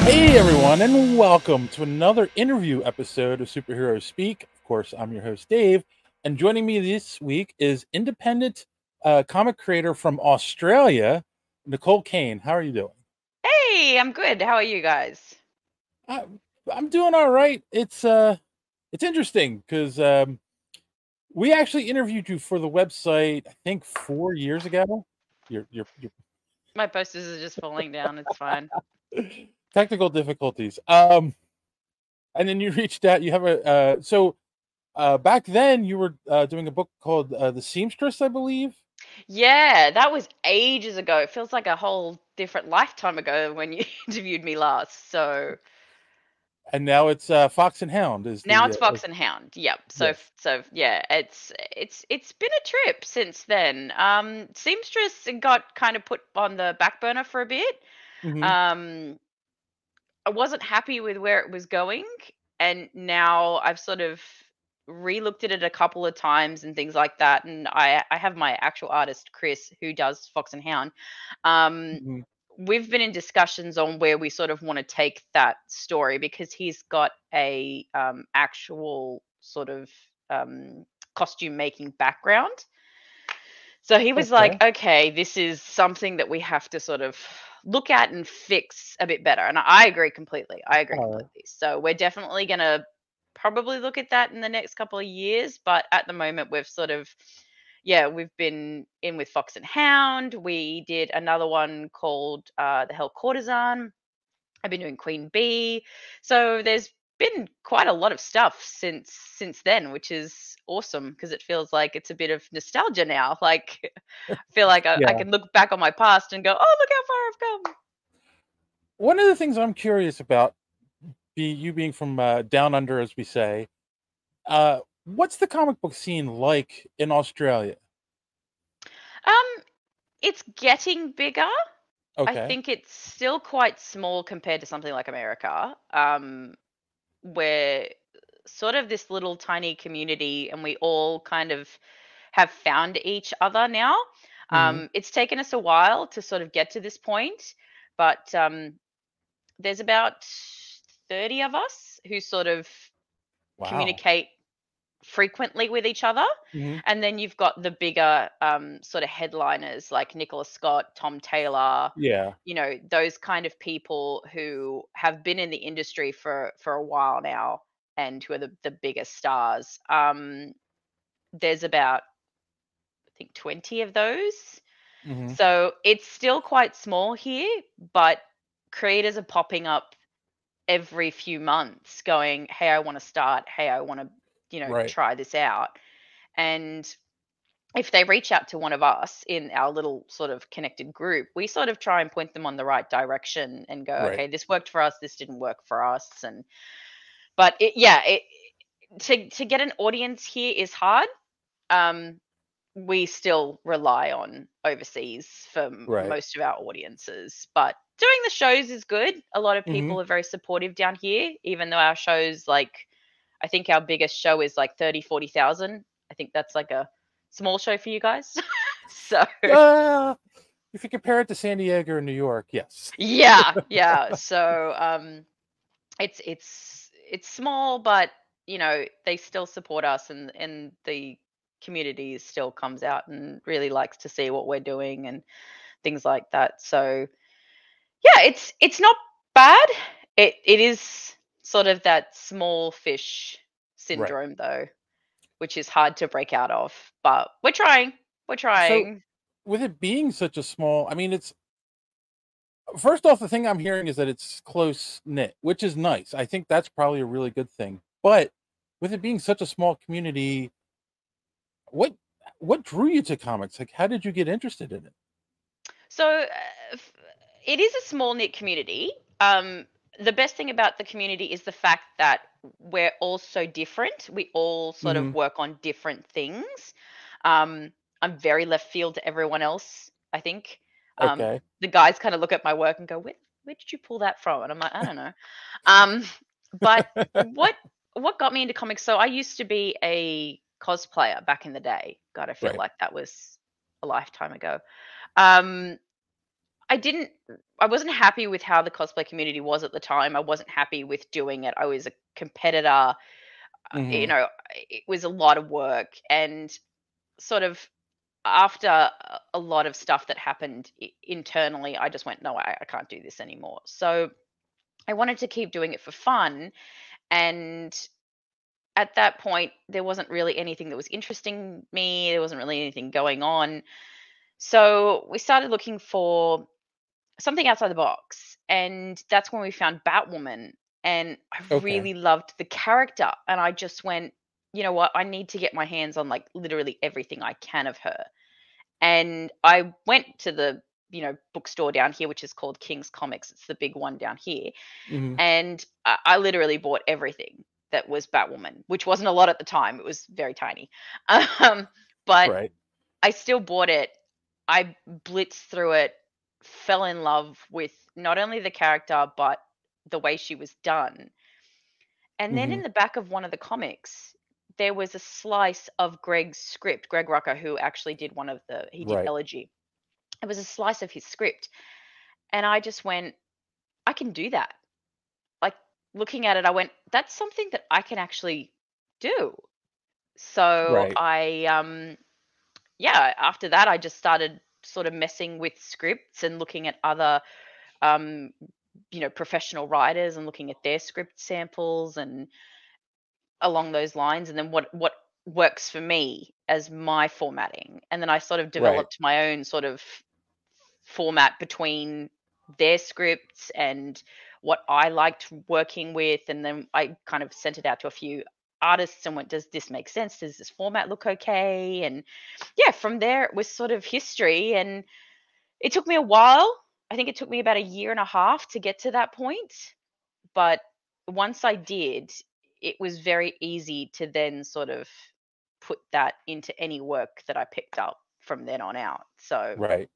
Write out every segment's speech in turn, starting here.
Hey everyone, and welcome to another interview episode of Superheroes Speak. Of course, I'm your host Dave, and joining me this week is independent comic creator from Australia, Nicole Kane. How are you doing? Hey, I'm good. How are you guys? I, I'm doing all right. It's interesting because we actually interviewed you for the website, I think 4 years ago. Your My posters are just falling down. It's fine. technical difficulties. And then you reached out. You have a back then you were doing a book called The Seamstress, I believe. Yeah, that was ages ago. It feels like a whole different lifetime ago when you interviewed me last. So And now it's Fox and Hound is now the it's Fox and Hound. Yep. So yes. so yeah, it's been a trip since then. Seamstress got kind of put on the back burner for a bit. Hmm. Um, I wasn't happy with where it was going, and now I've sort of re-looked at it a couple of times and things like that. And I have my actual artist Chris who does Fox and Hound. Um, Hmm. we've been in discussions on where we sort of want to take that story because he's got a actual sort of costume making background. So he was like, Okay. okay, this is something that we have to sort of look at and fix a bit better. And I agree completely. I agree All right. completely. So we're definitely going to probably look at that in the next couple of years. But at the moment, we've sort of, yeah, we've been in with Fox and Hound. We did another one called The Hell Courtesan. I've been doing Queen Bee. So there's been quite a lot of stuff since then, which is awesome because it feels like it's a bit of nostalgia now. Like I feel like I Yeah. can look back on my past and go, "Oh, look how far I've come." One of the things I'm curious about, you being from down under, as we say, what's the comic book scene like in Australia? It's getting bigger. I Okay. think it's still quite small compared to something like America. We're sort of this little tiny community, and we all kind of have found each other now. Hmm. It's taken us a while to sort of get to this point, but there's about 30 of us who sort of Wow. communicate frequently with each other. Hmm. And then you've got the bigger sort of headliners like Nicholas Scott, Tom Taylor, Yeah. those kind of people who have been in the industry for a while now and who are the biggest stars. There's about I think 20 of those. Hmm. So it's still quite small here, but creators are popping up every few months going, "Hey, I want to start. Hey, I want to, Right. try this out." And if they reach out to one of us in our little sort of connected group, we sort of try and point them on the right direction and go, Right. "Okay, this worked for us, this didn't work for us." And but it to get an audience here is hard. Um we still rely on overseas for Right. most of our audiences, but doing the shows is good. A lot of Hmm. people are very supportive down here, even though our shows, like, I think our biggest show is like 30, 40,000. I think that's like a small show for you guys. So Uh, if you compare it to San Diego or New York, yes. yeah, yeah. So it's small, but they still support us, and the community still comes out and really likes to see what we're doing and things like that. So yeah, it's not bad. It is sort of that small fish Right. syndrome though, which is hard to break out of. But we're trying. We're So, trying. with it being such a small, I mean, it's first off, the thing I'm hearing is that it's close knit, which is nice. I think that's probably a really good thing. But with it being such a small community, what what drew you to comics? Like, how did you get interested in it? So f- it is a small knit community. The best thing about the community is the fact that we're all so different. We all sort Hmm. of work on different things. Um, I'm very left field to everyone else, I think. Okay. The guys kind of look at my work and go, where did you pull that from? And I'm like, I don't know. Um, but what got me into comics? So I used to be a cosplayer back in the day. God, I feel Right. like that was a lifetime ago. Um, I wasn't happy with how the cosplay community was at the time. I wasn't happy with doing it. I was a competitor. You Hmm. know, it was a lot of work, and sort of after a lot of stuff that happened internally, I just went, no, I can't do this anymore. So I wanted to keep doing it for fun. And at that point, there wasn't really anything that was interesting me. There wasn't really anything going on. So we started looking for something outside the box. And that's when we found Batwoman. And I Okay. really loved the character. And I just went, you know what? I need to get my hands on like literally everything I can of her. And I went to the, bookstore down here, which is called King's Comics. It's the big one down here. Hmm. And I literally bought everything that was Batwoman, which wasn't a lot at the time. It was very tiny. Um, but Right. I still bought it. I blitzed through it, fell in love with not only the character, but the way she was done. And then Hmm. in the back of one of the comics, there was a slice of Greg's script. Greg Rucka, who actually did he did Right. Elegy. It was a slice of his script. And I just went, I can do that. Like looking at it, I went, that's something that I can actually do. So Right. yeah, after that, I just started sort of messing with scripts and looking at other, um, professional writers and looking at their script samples and along those lines, and then what works for me as my formatting. And then I sort of Right. developed my own sort of format between their scripts and what I liked working with. And then I kind of sent it out to a few artists and went, does this make sense? Does this format look okay? And yeah, from there it was sort of history. And it took me a while. I think it took me about a year and a half to get to that point. But once I did, it was very easy to then sort of put that into any work that I picked up from then on out. So Right.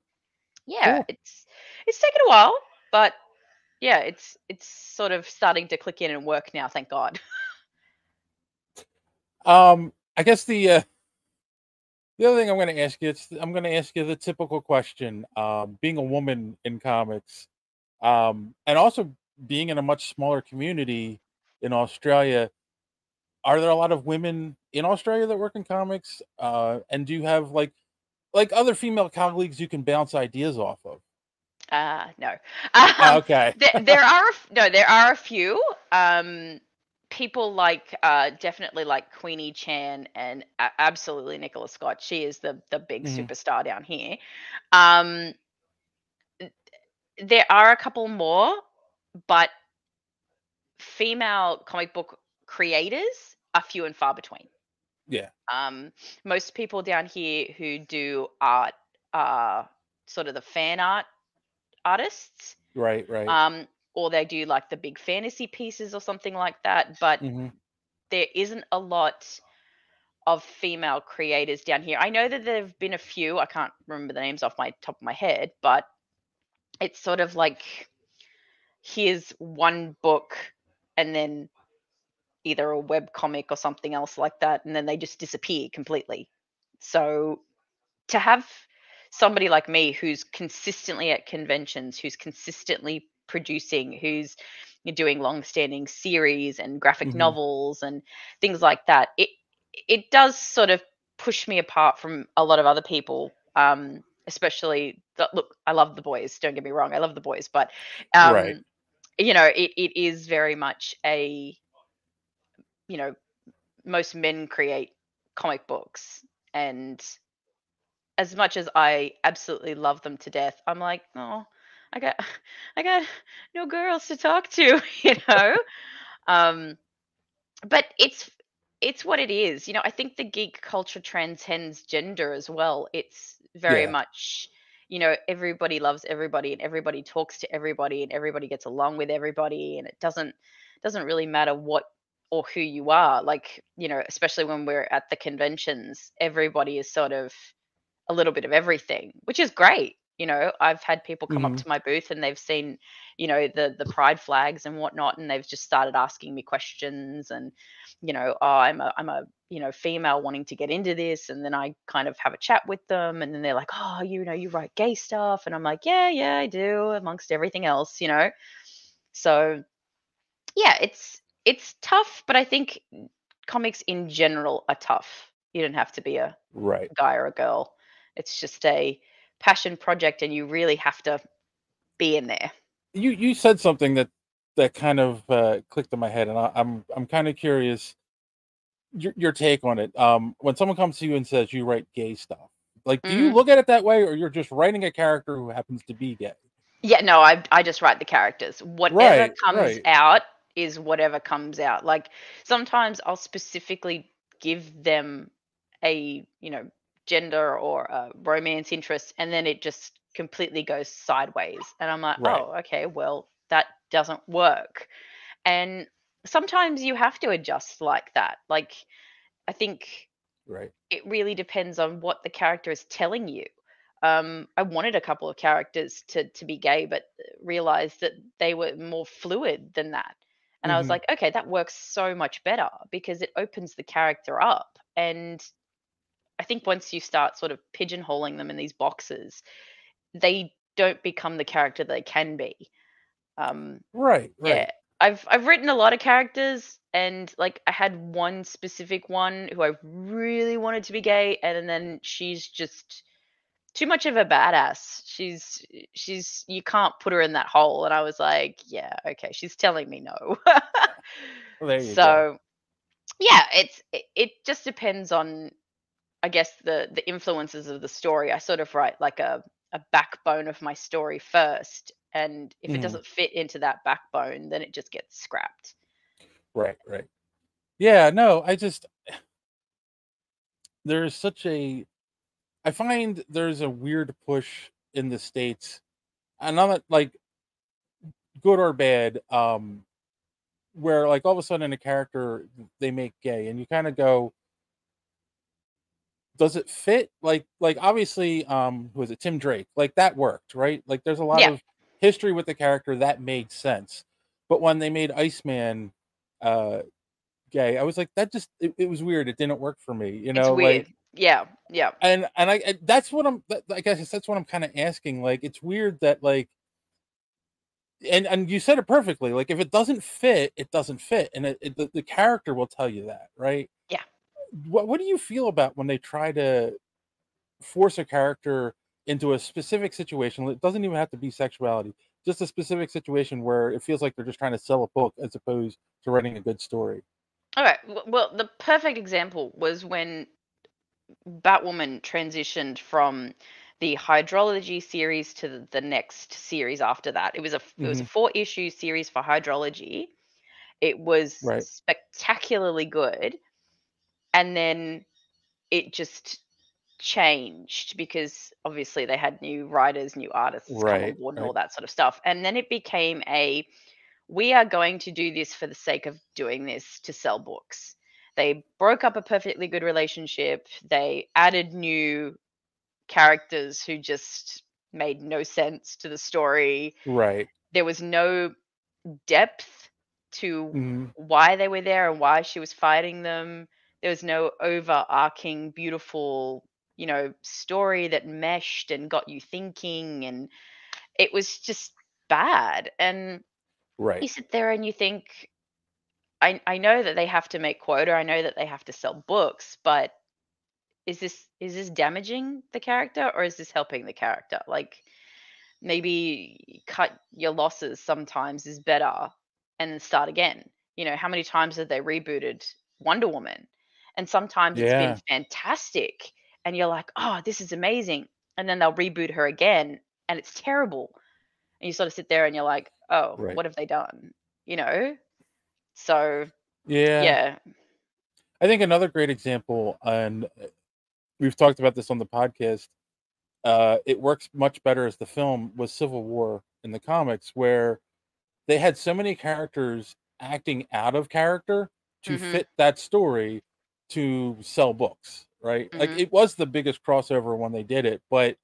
yeah, Cool. it's taken a while, but yeah, it's sort of starting to click in and work now, thank God. I guess the other thing I'm going to ask you, I'm going to ask you the typical question. Being a woman in comics, and also being in a much smaller community in Australia, are there a lot of women in Australia that work in comics? And do you have like other female colleagues you can bounce ideas off of? No. Okay. There are no, there are a few. People like definitely like Queenie Chan and absolutely Nicola Scott. She is the big Hmm. superstar down here. Um, there are a couple more, but female comic book creators are few and far between. Yeah. Most people down here who do art are sort of the fan art artists, Right. Right. um, or they do like the big fantasy pieces or something like that. But Hmm. there isn't a lot of female creators down here. I know that there have been a few. I can't remember the names off my top of my head, but it's sort of like here's one book and then either a web comic or something else like that, and then they just disappear completely. So to have somebody like me who's consistently at conventions, who's consistently producing, who's doing long-standing series and graphic Hmm. novels and things like that, it does sort of push me apart from a lot of other people. Especially look, I love the boys. Don't get me wrong, I love the boys, but Right. um, it is very much a you know most men create comic books, and as much as I absolutely love them to death, I'm like, "Oh, I got I got no girls to talk to," you know? Um, but it's what it is. I think the geek culture transcends gender as well. It's very Yeah. much, everybody loves everybody and everybody talks to everybody and everybody gets along with everybody, and it doesn't really matter what or who you are. Like, especially when we're at the conventions, everybody is sort of a little bit of everything, which is great. I've had people come up Hmm. to my booth and they've seen, the pride flags and whatnot, and they've just started asking me questions and, oh, I'm a female wanting to get into this, and then I kind of have a chat with them, and then they're like, "Oh, you write gay stuff," and I'm like, "Yeah, I do, amongst everything else." So yeah, it's tough, but I think comics in general are tough. You don't have to be a Right. guy or a girl. It's just a passion project, and you really have to be in there. You said something that kind of clicked in my head, and I'm kind of curious your take on it. When someone comes to you and says you write gay stuff, like, do you Mhm. look at it that way, or you're just writing a character who happens to be gay? Yeah, no, I just write the characters. Whatever Right, comes right. out is whatever comes out. Like, sometimes I'll specifically give them a, gender or a romance interest, and then it just completely goes sideways. And I'm like, Right, "Oh, okay, well, that doesn't work." And sometimes you have to adjust like that. Like, I think right. it really depends on what the character is telling you. I wanted a couple of characters to be gay, but realized that they were more fluid than that. And I was Hmm. like, okay, that works so much better because it opens the character up. And I think once you start sort of pigeonholing them in these boxes, they don't become the character they can be. Um, Right, yeah, right. I've written a lot of characters, and like I had one specific one who I really wanted to be gay, and then she's just too much of a badass. She's you can't put her in that hole, and I was like, yeah, okay, she's telling me no. Well, there you go. So yeah, it just depends on, I guess, the influences of the story. I sort of write like a backbone of my story first, and if it Hmm. doesn't fit into that backbone, then it just gets scrapped. Right, right. Yeah, no, there's such a I find there's a weird push in the States, and I'm not like good or bad, where like all of a sudden a character they make gay, and you kind of go, does it fit? Like obviously, who was it? Tim Drake. Like that worked, right? Like there's a lot Yeah, of history with the character that made sense. But when they made Iceman uh gay, I was like, it was weird. It didn't work for me, it's like. weird. Yeah, yeah, And that's what I guess that's what I'm kind of asking. Like, it's weird that like, and you said it perfectly. Like, if it doesn't fit, it doesn't fit, and the character will tell you that, right? yeah. What do you feel about when they try to force a character into a specific situation? It doesn't even have to be sexuality, just a specific situation where it feels like they're just trying to sell a book as opposed to writing a good story. Okay. Well, the perfect example was when Batwoman transitioned from the hydrology series to the next series after that. It was a Hmm. 4 issue series for hydrology. It was Right, spectacularly good, and then it just changed because obviously they had new writers, new artists come on right, board, and all right, that sort of stuff. And then it became we are going to do this for the sake of doing this to sell books. They broke up a perfectly good relationship. They added new characters who just made no sense to the story. right. There was no depth to Hmm. why they were there and why she was fighting them. There was no overarching, beautiful, story that meshed and got you thinking. And it was just bad. And Right. you sit there and you think, I know that they have to make quota. I know that they have to sell books, but is this damaging the character, or is this helping the character? Like, maybe cut your losses sometimes is better and then start again. How many times have they rebooted Wonder Woman? And sometimes it's been Yeah. fantastic, and you're like, "Oh, this is amazing." And then they'll reboot her again and it's terrible. And you sort of sit there and you're like, "Oh, Right. what have they done?" You know? So, Yeah. yeah. I think another great example, and we've talked about this on the podcast, it works much better as the film, was Civil War in the comics, where they had so many characters acting out of character to Mhm. fit that story to sell books, right? Like Mhm. it was the biggest crossover when they did it, but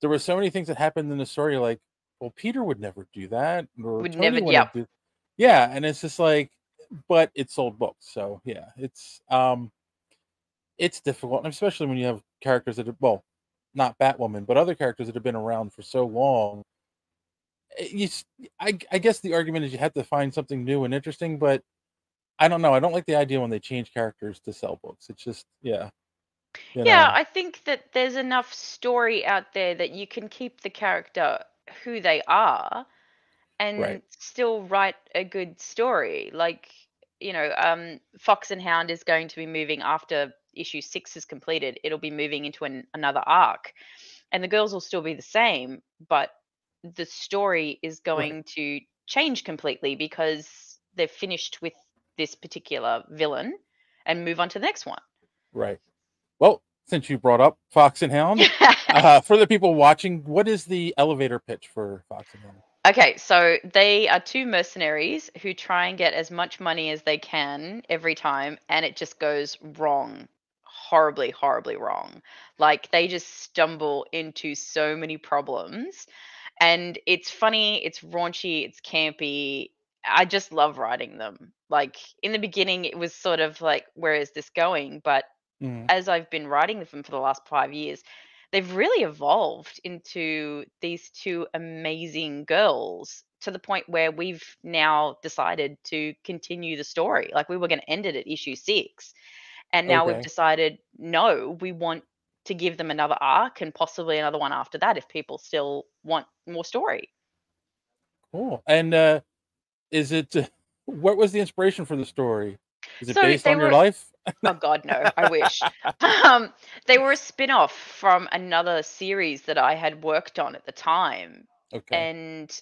there were so many things that happened in the story, like, well, Peter would never do that, or Would Tony never, yeah. wouldn't do. Yeah. Yeah, and it's just like, but it sold books, so yeah, it's it's difficult, and especially when you have characters that are, well, not Batwoman, but other characters that have been around for so long. You, I guess the argument is you have to find something new and interesting, but I don't know. I don't like the idea when they change characters to sell books. It's just, yeah, you Yeah, know, I think that there's enough story out there that you can keep the character who they are right, and still write a good story. Like, Fox and Hound is going to be moving after issue 6 is completed. It'll be moving into another arc, and the girls will still be the same, but the story is right, going to change completely because they've finished with this particular villain and move on to the next one. right. Well, since you brought up Fox and Hound, for the people watching, what is the elevator pitch for Fox and Hound? Okay, so they are two mercenaries who try and get as much money as they can every time, and it just goes wrong. Horribly, horribly wrong. Like, they just stumble into so many problems. And it's funny, it's raunchy, it's campy. I just love writing them. Like, in the beginning, it was sort of like, where is this going? But Mhm. as I've been writing them for the last 5 years, they've really evolved into these two amazing girls to the point where we've now decided to continue the story. Like, we were going to end it at issue 6, and now we've Okay, decided no, we want to give them another arc and possibly another one after that if people still want more story. cool. And is it what was the inspiration for the story? Is it So based they on your were life? Oh god, no, I wish. They were a spin-off from another series that I had worked on at the time, Okay, and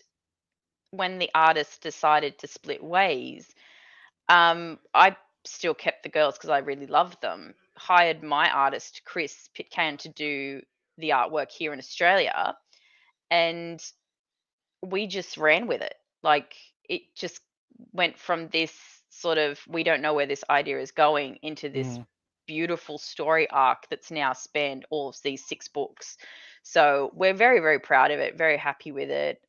when the artist decided to split ways, I still kept the girls because I really loved them. Hired my artist, Chris Pitcairn, to do the artwork here in Australia, and we just ran with it. Like, it just went from this sort of, we don't know where this idea is going, into this mhm, beautiful story arc that's now spanned all of these 6 books. So we're very, very proud of it, very happy with it.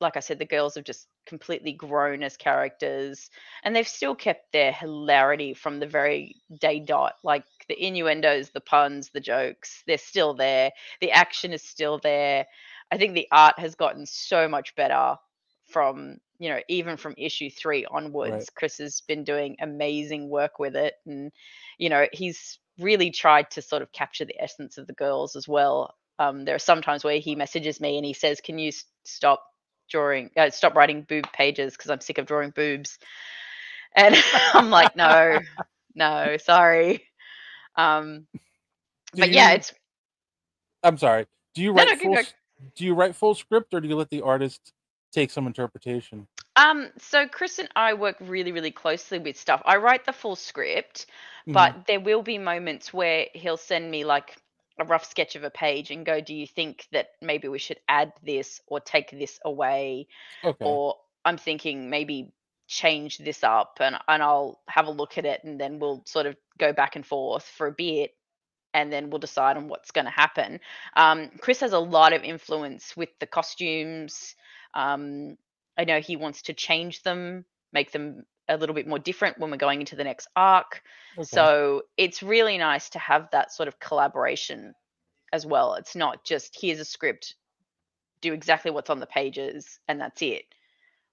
Like I said, the girls have just completely grown as characters, and they've still kept their hilarity from the very day dot. Like, the innuendos, the puns, the jokes, they're still there. The action is still there. I think the art has gotten so much better from, even from issue 3 right, onwards. Chris has been doing amazing work with it, and he's really tried to sort of capture the essence of the girls as well. There are some times where he messages me and he says, "Can you stop writing boob pages because I'm sick of drawing boobs." And I'm like, "No, no, sorry." Um, do but yeah, you it's I'm sorry, do you no, write no, full go. s do you write full script, or do you let the artist take some interpretation? So Chris and I work really, really closely with stuff. I write the full script, Mhm, but there will be moments where he'll send me like a rough sketch of a page and go, "Do you think that maybe we should add this or take this away?" okay, Or, "I'm thinking maybe change this up," and I'll have a look at it, and then we'll sort of go back and forth for a bit, and then we'll decide on what's going to happen. Chris has a lot of influence with the costumes. Um, I know he wants to change them, make them a little bit more different when we're going into the next arc. okay, So it's really nice to have that sort of collaboration as well. It's not just, here's a script, do exactly what's on the pages, and that's it.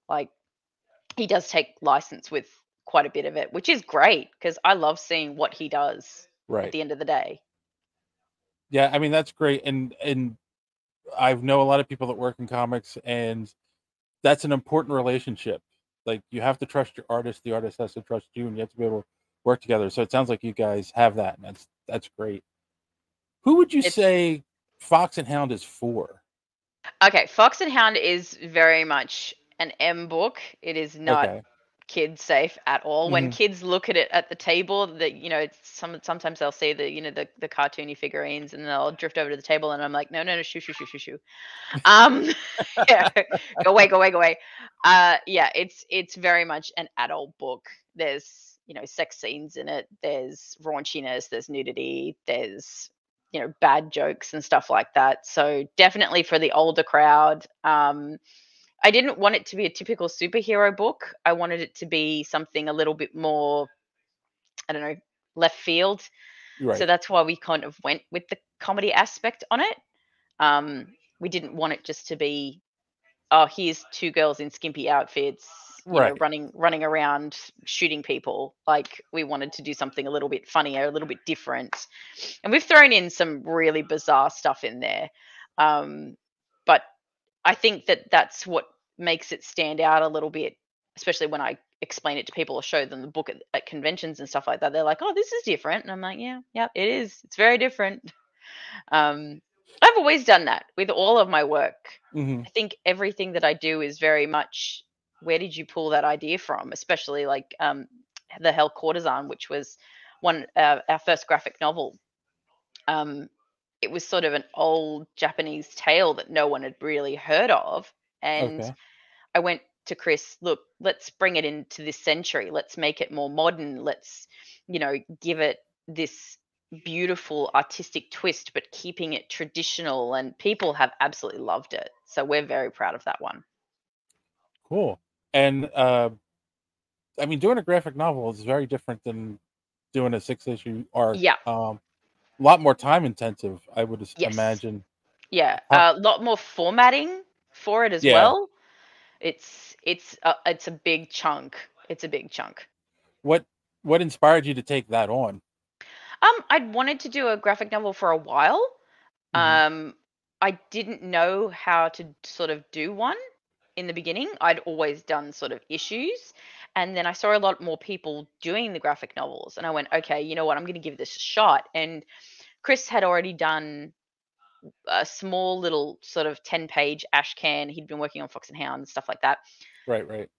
Like, he does take license with quite a bit of it, which is great because I love seeing what he does at right. the end of the day. Yeah, I mean, that's great, and I know a lot of people that work in comics, and that's an important relationship. Like, you have to trust your artist, the artist has to trust you, and you have to be able to work together. So it sounds like you guys have that, and that's great. Who would you It's say Fox and Hound is for? Okay, Fox and Hound is very much an M book. It is not Okay. kid safe at all. When Mhm. kids look at it at the table, that sometimes they'll see the cartoony figurines and they'll drift over to the table, and I'm like, no, no, no, shoo, shoo, shoo, shoo, shoo. Um, yeah, go away, go away, go away. Yeah, it's very much an adult book. There's sex scenes in it. There's raunchiness. There's nudity. There's bad jokes and stuff like that. So definitely for the older crowd. I didn't want it to be a typical superhero book. I wanted it to be something a little bit more, I don't know, left field. So Right. that's why we kind of went with the comedy aspect on it. We didn't want it just to be, oh, here's two girls in skimpy outfits, Right. running around shooting people. Like, we wanted to do something a little bit funnier, a little bit different. And we've thrown in some really bizarre stuff in there. But I think that that's what makes it stand out a little bit, especially when I explain it to people or show them the book at conventions and stuff like that. They're like, "Oh, this is different," and I'm like, "Yeah, yeah, it is. It's very different." Um, I've always done that with all of my work. Hmm. I think everything that I do is very much, where did you pull that idea from? Especially like the Hell Courtesan, which was one our first graphic novel. Um, it was sort of an old Japanese tale that no one had really heard of, and Okay. I went to Chris, look, let's bring it into this century. Let's make it more modern. Let's, give it this beautiful artistic twist, but keeping it traditional. And people have absolutely loved it. So we're very proud of that one. Cool. And I mean, doing a graphic novel is very different than doing a 6-issue arc. Yeah. A lot more time intensive, I would Yes. imagine. Yeah. How, A lot more formatting for it as yeah. well. It's a big chunk. It's a big chunk. What what inspired you to take that on? I'd wanted to do a graphic novel for a while. Hmm. Um, I didn't know how to sort of do one in the beginning. I'd always done sort of issues. And then I saw a lot more people doing the graphic novels. And I went, okay, you know what? I'm going to give this a shot. And Chris had already done a small little sort of 10-page ash can. He'd been working on Fox and Hound and stuff like that. Right. Right.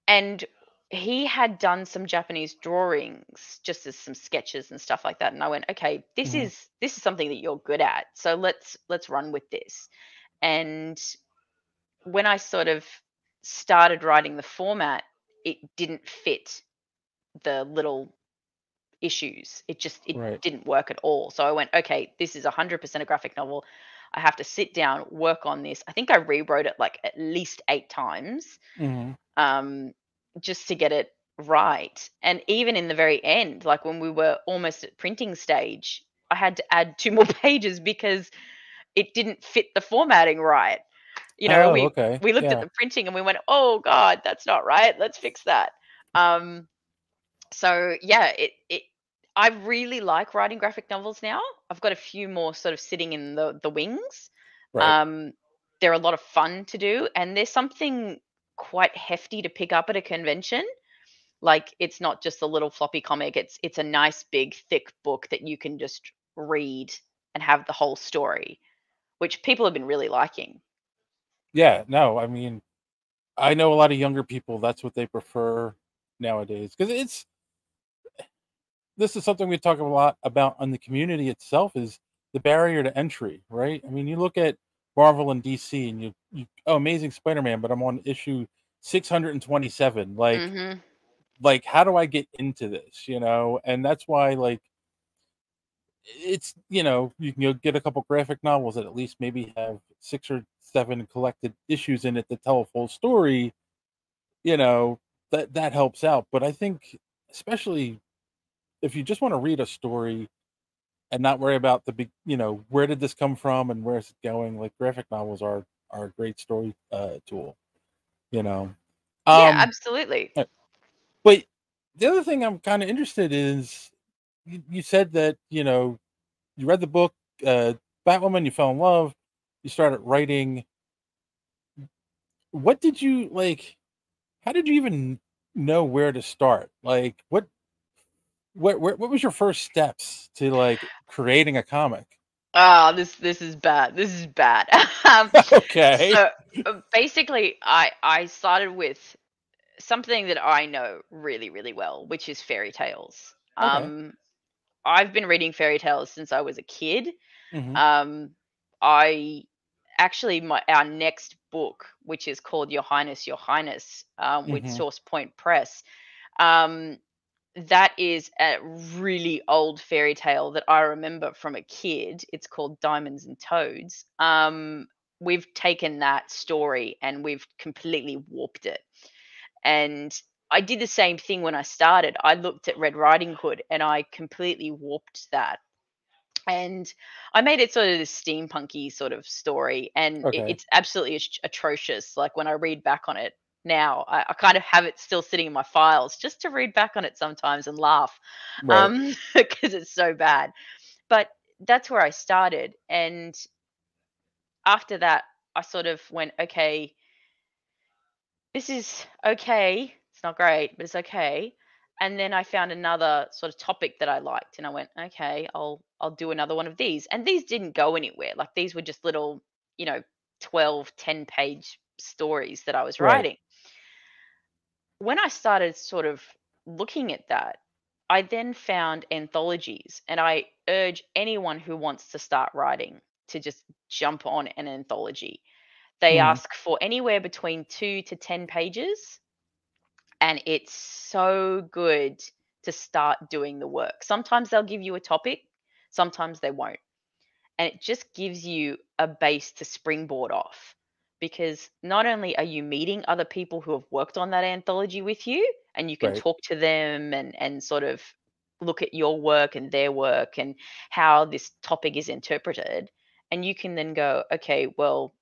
And he had done some Japanese drawings just as some sketches and stuff like that. And I went, okay, this Hmm. is this is something that you're good at. So let's run with this. And when I sort of started writing the format, it didn't fit the little issues. It Right. didn't work at all. So I went, okay, this is 100% a graphic novel. I have to sit down, work on this. I think I rewrote it like at least 8 times, Hmm. um, just to get it right. And even in the very end, like when we were almost at printing stage, I had to add two more pages because it didn't fit the formatting right. You know, Oh, we okay. we looked at Yeah. the printing and we went, "Oh God, that's not right. Let's fix that." Um, so yeah, it I really like writing graphic novels now. I've got a few more sort of sitting in the wings. Right. Um, they're a lot of fun to do, and there's something quite hefty to pick up at a convention. Like, it's not just a little floppy comic. It's a nice big thick book that you can just read and have the whole story, which people have been really liking. Yeah. No, I mean, I know a lot of younger people. That's what they prefer nowadays because it's this is something we talk a lot about on the community itself is the barrier to entry, right? I mean, you look at Marvel and DC and oh, Amazing Spider-Man, but I'm on issue 627. Mhm. Like how do I get into this, you know? And that's why like it's, you can go get a couple graphic novels that at least maybe have 6 or 7 collected issues in it that tell a full story, you know, that helps out. But I think especially if you just want to read a story and not worry about the big, where did this come from and where's it going? Like graphic novels are a great story tool, you know. Yeah, Um, absolutely. uh, but the other thing I'm kind of interested is you said that you read the book Batwoman, you fell in love, you started writing. What did you like? How did you even know where to start? Like, what was your first steps to like creating a comic? Ah, this is bad. This is bad. Um, Okay. so basically, I started with something that I know really really well, which is fairy tales. Okay. I've been reading fairy tales since I was a kid. Mhm. Um, I actually my our next book, which is called Your Highness, with Mhm. Source Point Press. Um, that is a really old fairy tale that I remember from a kid. It's called Diamonds and Toads. We've taken that story and we've completely warped it. And I did the same thing when I started. I looked at Red Riding Hood and I completely warped that. And I made it sort of this steampunky sort of story, and Okay. it's absolutely atrocious. Like when I read back on it now, I kind of have it still sitting in my files just to read back on it sometimes and laugh, Right. because it's so bad. But that's where I started, and after that, I sort of went, okay, this is okay. It's not great, but it's okay. And then I found another sort of topic that I liked, and I went, okay, I'll do another one of these. And these didn't go anywhere. Like these were just little, you know, 12, 10-page stories that I was Right. writing. When I started sort of looking at that, I then found anthologies, and I urge anyone who wants to start writing to just jump on an anthology. They Mhm. ask for anywhere between 2 to 10 pages, and it's so good to start doing the work. Sometimes they'll give you a topic, sometimes they won't. And it just gives you a base to springboard off, because not only are you meeting other people who have worked on that anthology with you, and you can Right. talk to them and sort of look at your work and their work and how this topic is interpreted, and you can then go, okay, well,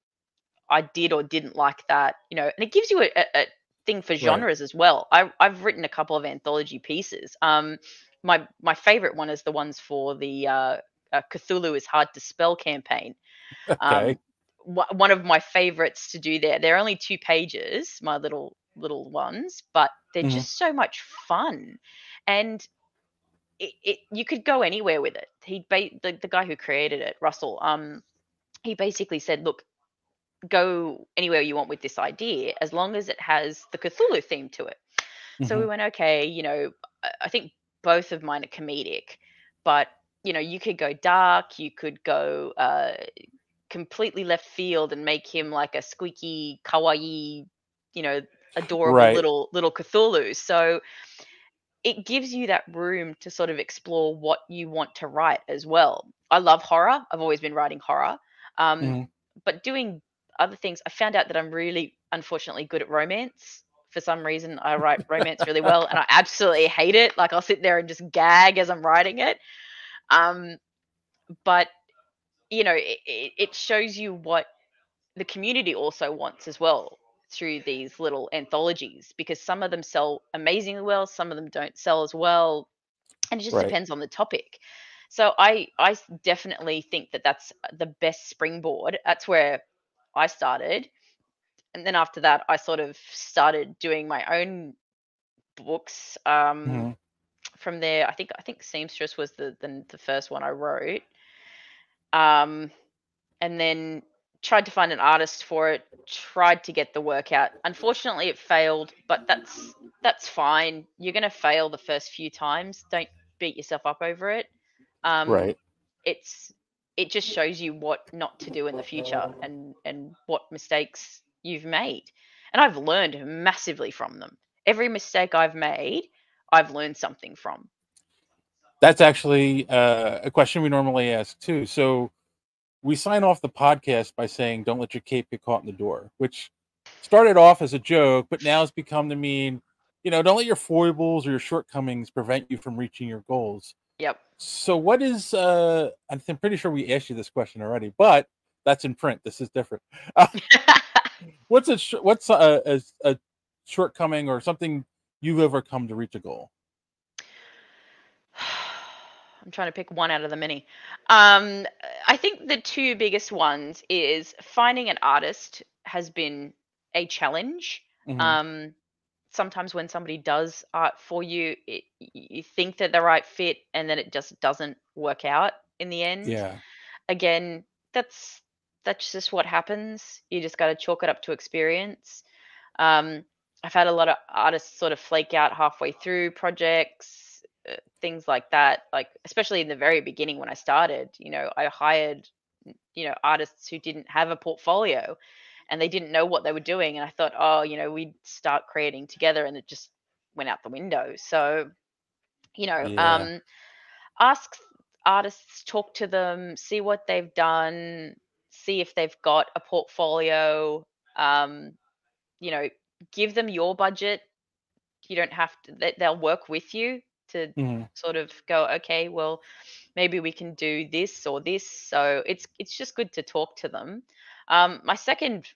I did or didn't like that, and it gives you a thing for Right. genres as well. I've written a couple of anthology pieces. My favorite one is the ones for the Cthulhu is Hard to Spell campaign. Okay. Um, One of my favorites to do there. They're only 2 pages, my little ones, but they're Mhm. just so much fun, and you could go anywhere with it. The guy who created it, Russell. He basically said, look, go anywhere you want with this idea as long as it has the Cthulhu theme to it. So we Mhm. went, okay, I think both of mine are comedic, but you could go dark, you could go completely left field and make him like a squeaky, kawaii, you know, adorable Right. little Cthulhu. So it gives you that room to sort of explore what you want to write as well. I love horror. I've always been writing horror. Um, Mhm. but doing other things, I found out that I'm really, unfortunately, good at romance. For some reason, I write romance really well, and I absolutely hate it. Like I'll sit there and just gag as I'm writing it. Um, but it shows you what the community also wants as well through these little anthologies, because some of them sell amazingly well, some of them don't sell as well, and it just Right. depends on the topic. So I definitely think that that's the best springboard. That's where I started, and then after that, I sort of started doing my own books. Mhm. From there, I think Seamstress was the first one I wrote. Um, and then tried to find an artist for it, tried to get the work out. Unfortunately, it failed, but that's fine. You're going to fail the first few times. Don't beat yourself up over it. Um, Right. it's it just shows you what not to do in the future, and what mistakes you've made. And I've learned massively from them. Every mistake I've made, I've learned something from. That's actually a question we normally ask too. So we sign off the podcast by saying, "Don't let your cape get caught in the door," which started off as a joke, but now has become to mean, don't let your foibles or your shortcomings prevent you from reaching your goals. Yep. So, what is? I'm pretty sure we asked you this question already, but that's in print. This is different. Uh, what's a shortcoming or something you've overcome to reach a goal? I'm trying to pick one out of the many. Um, I think the two biggest ones is finding an artist has been a challenge. Hmm. Um, Sometimes when somebody does art for you, you think they're the right fit, and then it just doesn't work out in the end. Yeah. Again, that's that's just what happens. You just got to chalk it up to experience. Um, I've had a lot of artists sort of flake out halfway through projects, things like that. Like especially in the very beginning when I started, I hired artists who didn't have a portfolio, and they didn't know what they were doing. And I thought, oh, we'd start creating together, and it just went out the window. So you know, Yeah. um, ask artists, talk to them, see what they've done, see if they've got a portfolio. Um, you know, give them your budget, you don't have to, they'll work with you to Mhm. sort of go, okay, well, maybe we can do this or this. So it's just good to talk to them. My second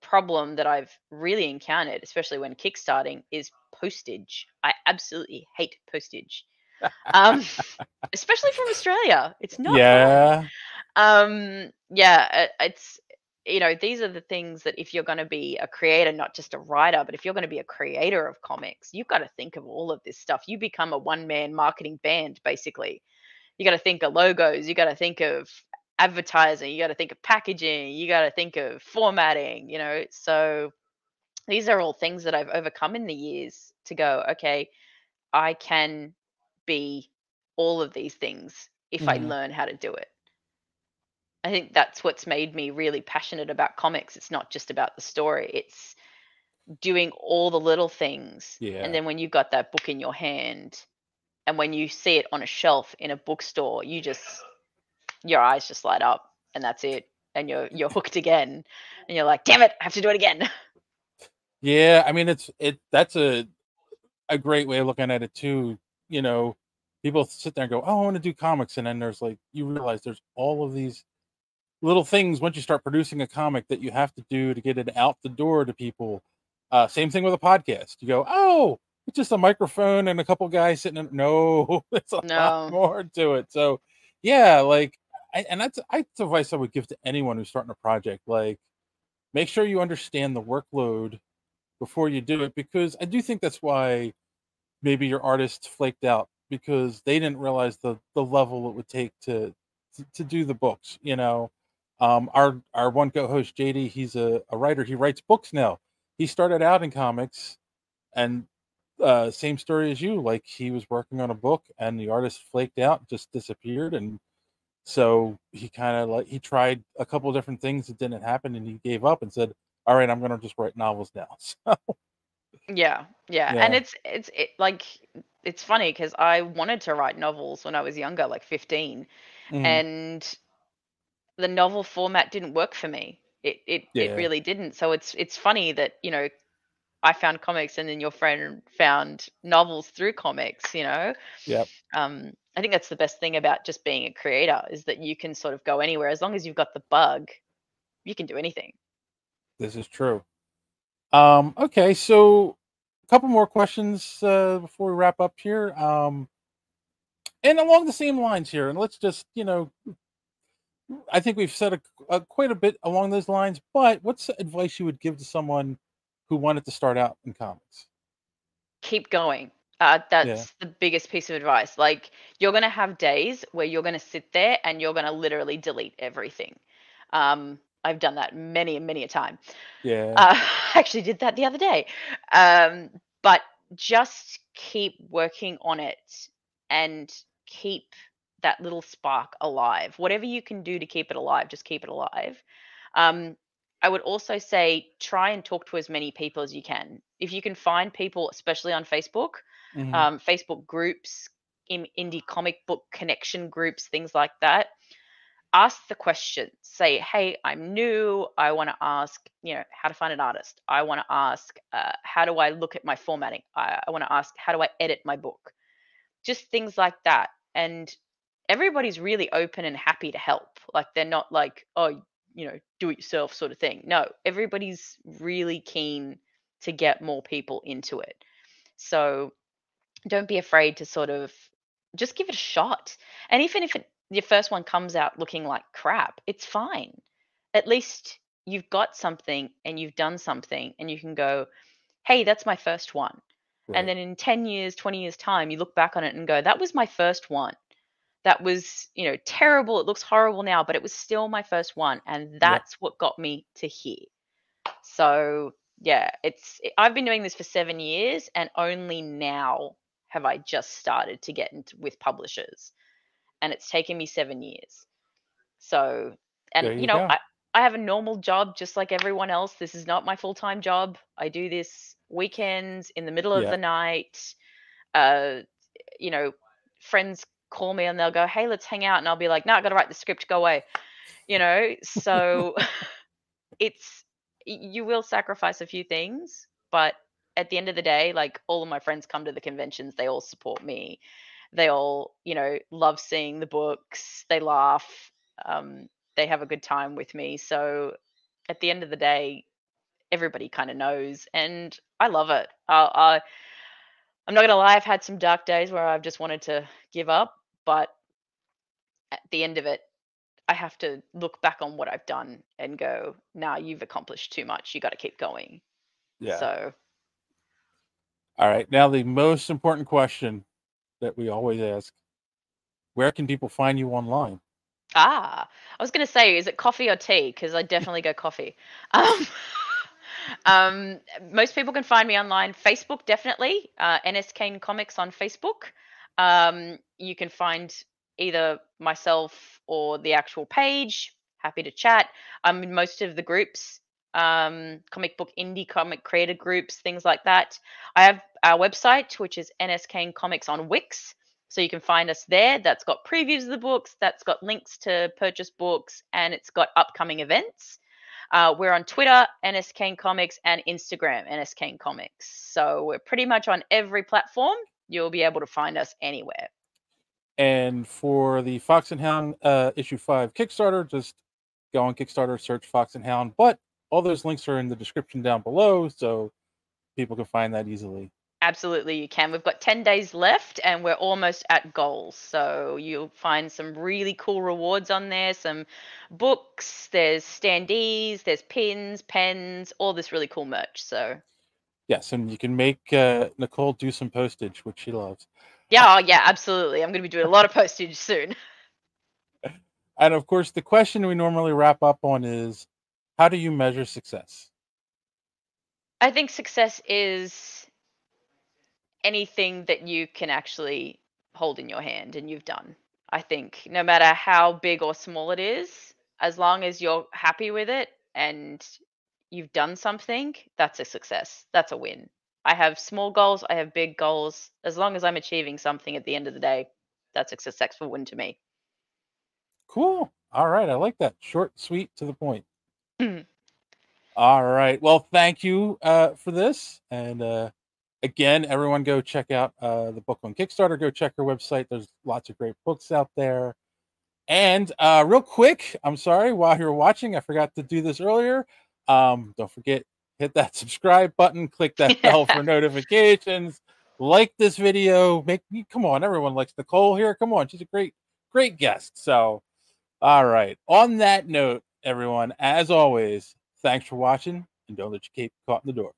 problem that I've really encountered, especially when kickstarting, is postage. I absolutely hate postage, um, especially from Australia. It's not fun. Yeah. Yeah, it's, these are the things that if you're going to be a creator, not just a writer, but if you're going to be a creator of comics, you've got to think of all of this stuff. You become a one man marketing band, basically. You got to think of logos, you got to think of advertising, you got to think of packaging, you got to think of formatting, So these are all things that I've overcome in the years to go, okay, I can be all of these things if I Mhm. learn how to do it. I think that's what's made me really passionate about comics. It's not just about the story, it's doing all the little things. And Yeah. then when you've got that book in your hand and when you see it on a shelf in a bookstore, your eyes just light up and that's it. And you're hooked again. And you're like, damn it, I have to do it again. Yeah, I mean, that's a great way of looking at it too. You know, people sit there and go, "Oh, I want to do comics," and then there's like you realize there's all of these little things once you start producing a comic that you have to do to get it out the door to people. Same thing with a podcast. You go, "Oh, it's just a microphone and a couple guys sitting in." No, it's a lot No. more to it. So, yeah, like, and that's advice I would give to anyone who's starting a project. Like, make sure you understand the workload before you do it, because I do think that's why maybe your artist flaked out, because they didn't realize the level it would take to do the books. Our one co-host JD, he's a writer. He writes books now. He started out in comics, and same story as you. Like, he was working on a book, and the artist flaked out, just disappeared, and so he kind of like he tried a couple of different things that didn't happen, and he gave up and said, "All right, I'm gonna just write novels now." So, Yeah, yeah, and yeah. like it's funny because I wanted to write novels when I was younger, like 15, Mhm. and the novel format didn't work for me. It Yeah. really didn't. So it's funny that I found comics and then your friend found novels through comics. Yep. I think that's the best thing about just being a creator is that you can sort of go anywhere as long as you've got the bug. You can do anything. This is true. Okay, so a couple more questions before we wrap up here. And along the same lines here, and let's just, I think we've said quite a bit along those lines, but what's the advice you would give to someone who wanted to start out in comics? Keep going. Yeah. That's the biggest piece of advice. Like, you're gonna have days where you're gonna sit there and you're gonna literally delete everything. I've done that many and many a time. Yeah. I actually did that the other day. But just keep working on it and keep that little spark alive. Whatever you can do to keep it alive, just keep it alive. Um, I would also say try and talk to as many people as you can. If you can find people, especially on Facebook, Hmm. Facebook groups, indie comic book connection groups, things like that, ask the question. Say, hey, I'm new. I want to ask, how to find an artist. I want to ask, how do I look at my formatting? I want to ask, how do I edit my book? Just things like that. And everybody's really open and happy to help. Like, they're not like, oh, do it yourself sort of thing. No, everybody's really keen to get more people into it. So don't be afraid to sort of just give it a shot. And even if your first one comes out looking like crap, it's fine. At least you've got something and you've done something and you can go, hey, that's my first one. And Right. then in 10 years, 20 years' time, you look back on it and go, that was my first one. That was, terrible. It looks horrible now, but it was still my first one. And Yep. that's what got me to here. So yeah, I've been doing this for 7 years, and only now have I just started to get into with publishers, and it's taken me 7 years. So, and There you go. I have a normal job just like everyone else. This is not my full time job. I do this weekends in the middle of the Yep. night. Uh, you know, Friends call me and they'll go, "Hey, let's hang out," and I'll be like, "No, I got to write the script. Go away." So it's you will sacrifice a few things, but at the end of the day, like, all of my friends come to the conventions, they all support me. They all, love seeing the books, they laugh, they have a good time with me. So at the end of the day, everybody kind of knows, and I love it. I'm not gonna lie, I've had some dark days where I've just wanted to give up, but at the end of it, I have to look back on what I've done and go, "Nah, you've accomplished too much. You got to keep going." Yeah. So, All right. Now the most important question that we always ask: where can people find you online? I was gonna say, is it coffee or tea? Because I definitely go coffee. Um, um, most people can find me online. Facebook, definitely. NS Kane Comics on Facebook. You can find either myself or the actual page. Happy to chat. I'm in most of the groups, comic book indie comic creator groups, things like that. I have our website, which is NS Kane Comics on Wix. So you can find us there. That's got previews of the books, that's got links to purchase books, and it's got upcoming events. We're on Twitter, NS Kane Comics, and Instagram, NS Kane Comics. So we're pretty much on every platform. You'll be able to find us anywhere. And for the Fox and Hound issue 5 Kickstarter, just go on Kickstarter, search Fox and Hound. But all those links are in the description down below, so people can find that easily. Absolutely, you can. We've got 10 days left and we're almost at goals. So you'll find some really cool rewards on there, some books, there's standees, there's pins, pens, all this really cool merch. So, Yes, and you can make Nicole do some postage, which she loves. yeah, oh, yeah, absolutely. I'm going to be doing a lot of postage soon. And of course, the question we normally wrap up on is, how do you measure success? I think success is anything that you can actually hold in your hand and you've done. I think no matter how big or small it is, as long as you're happy with it and you've done something, that's a success. That's a win. I have small goals, I have big goals. As long as I'm achieving something at the end of the day, that's a successful win to me. Cool. All right. I like that. Short, sweet, to the point. All right. Well, thank you for this. And again, everyone go check out the book on Kickstarter. Go check her website. There's lots of great books out there. And real quick, I'm sorry, while you're watching, I forgot to do this earlier. Don't forget, hit that subscribe button, click that bell for notifications, like this video. Come on, everyone likes Nicole here. Come on, she's a great guest. So, all right. On that note, everyone, as always, thanks for watching, and don't let your cape caught in the door.